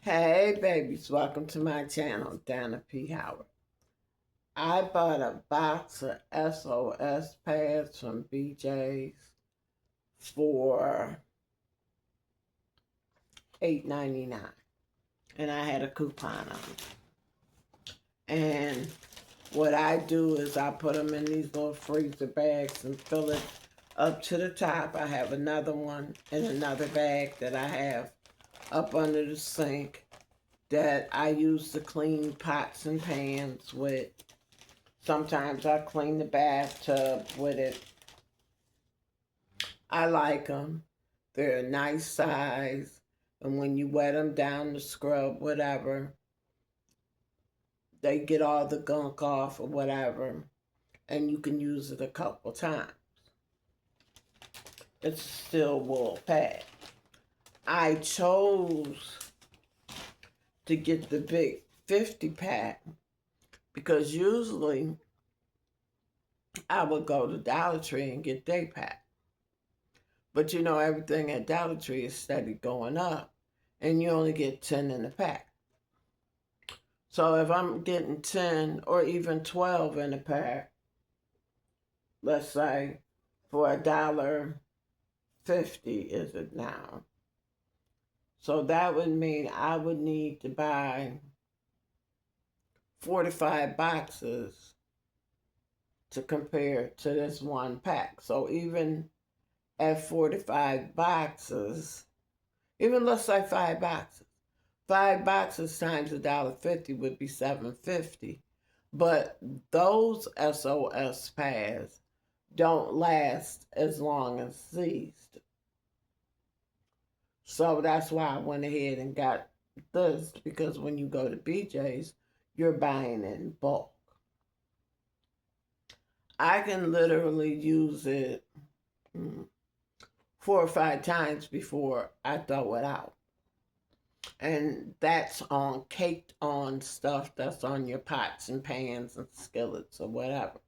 Hey babies, welcome to my channel, Donna P Howard. I bought a box of SOS pads from BJ's for $8.99, and I had a coupon on it. And what I do is I put them in these little freezer bags and fill it up to the top. I have another one in another bag that I have up under the sink that I use to clean pots and pans with. Sometimes I clean the bathtub with it. I like them. They're a nice size. And when you wet them down to scrub, whatever, they get all the gunk off or whatever. And you can use it a couple times. It's a steel wool pad. I chose to get the big 50 pack because usually I would go to Dollar Tree and get day pack. But you know, everything at Dollar Tree is steady going up, and you only get 10 in a pack. So if I'm getting 10 or even 12 in a pack, let's say for $1.50 is it now? So that would mean I would need to buy 45 boxes to compare to this one pack. So even at 45 boxes, even let's say 5 boxes. 5 boxes times $1.50 would be $7.50. But those SOS pads don't last as long as these. So that's why I went ahead and got this, because when you go to BJ's, you're buying in bulk. I can literally use it 4 or 5 times before I throw it out. And that's on caked on stuff that's on your pots and pans and skillets or whatever.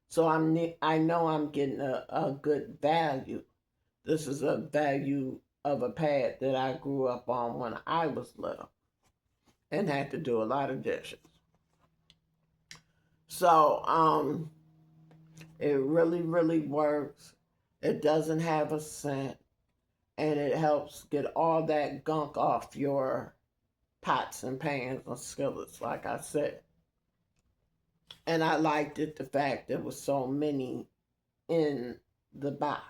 So I know I'm getting a good value. This is a value of a pad that I grew up on when I was little and had to do a lot of dishes. So it really, really works. It doesn't have a scent, and it helps get all that gunk off your pots and pans and skillets, like I said. And I liked it, the fact there was so many in the box.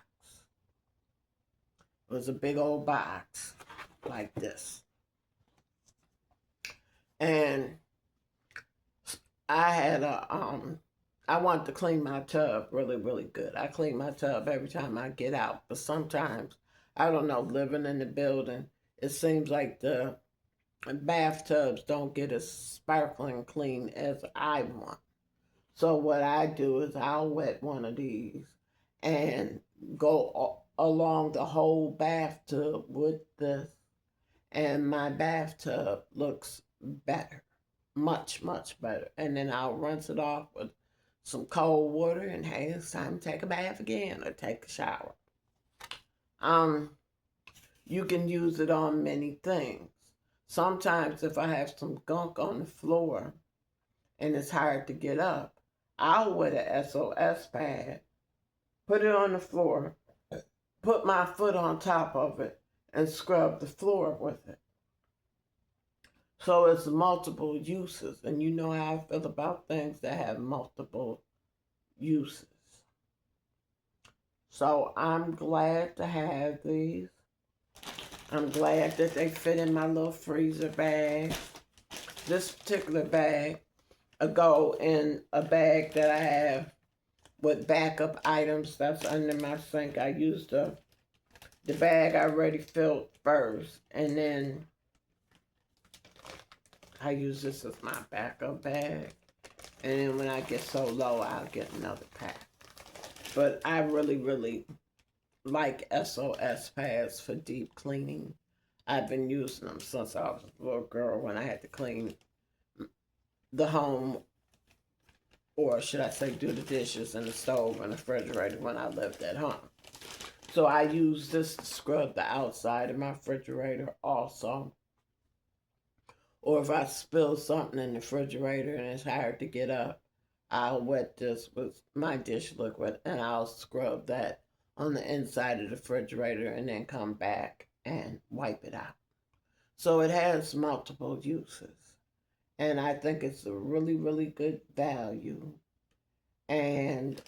It was a big old box like this. And I had I wanted to clean my tub really, really good. I clean my tub every time I get out. But sometimes, I don't know, living in the building, it seems like the bathtubs don't get as sparkling clean as I want. So what I do is I'll wet one of these and go along the whole bathtub with this. And my bathtub looks better. Much, much better. And then I'll rinse it off with some cold water, and hey, it's time to take a bath again or take a shower. You can use it on many things. Sometimes if I have some gunk on the floor and it's hard to get up, I'll wet an SOS pad, put it on the floor, put my foot on top of it, and scrub the floor with it. So it's multiple uses, and you know how I feel about things that have multiple uses. So I'm glad to have these. I'm glad that they fit in my little freezer bag. This particular bag will go in a bag that I have with backup items that's under my sink. I used the bag I already filled first, and then I use this as my backup bag. And then when I get so low, I'll get another pack. But I really, really like SOS pads for deep cleaning. I've been using them since I was a little girl when I had to clean the home, or should I say do the dishes and the stove and the refrigerator when I lived at home. So I use this to scrub the outside of my refrigerator also. Or if I spill something in the refrigerator and it's hard to get up, I'll wet this with my dish liquid and I'll scrub that on the inside of the refrigerator and then come back and wipe it out. So it has multiple uses. And I think it's a really, really good value. And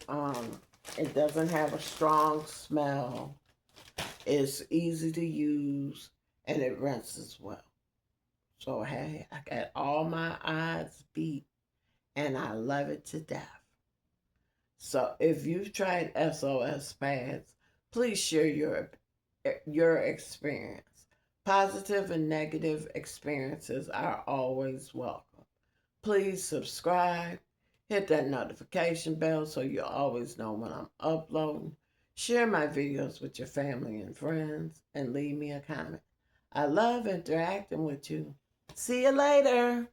it doesn't have a strong smell. It's easy to use and it rinses well. So hey, I got all my odds beat and I love it to death. So if you've tried SOS pads, please share your experience. Positive and negative experiences are always welcome. Please subscribe, hit that notification bell so you always know when I'm uploading. Share my videos with your family and friends and leave me a comment. I love interacting with you. See you later.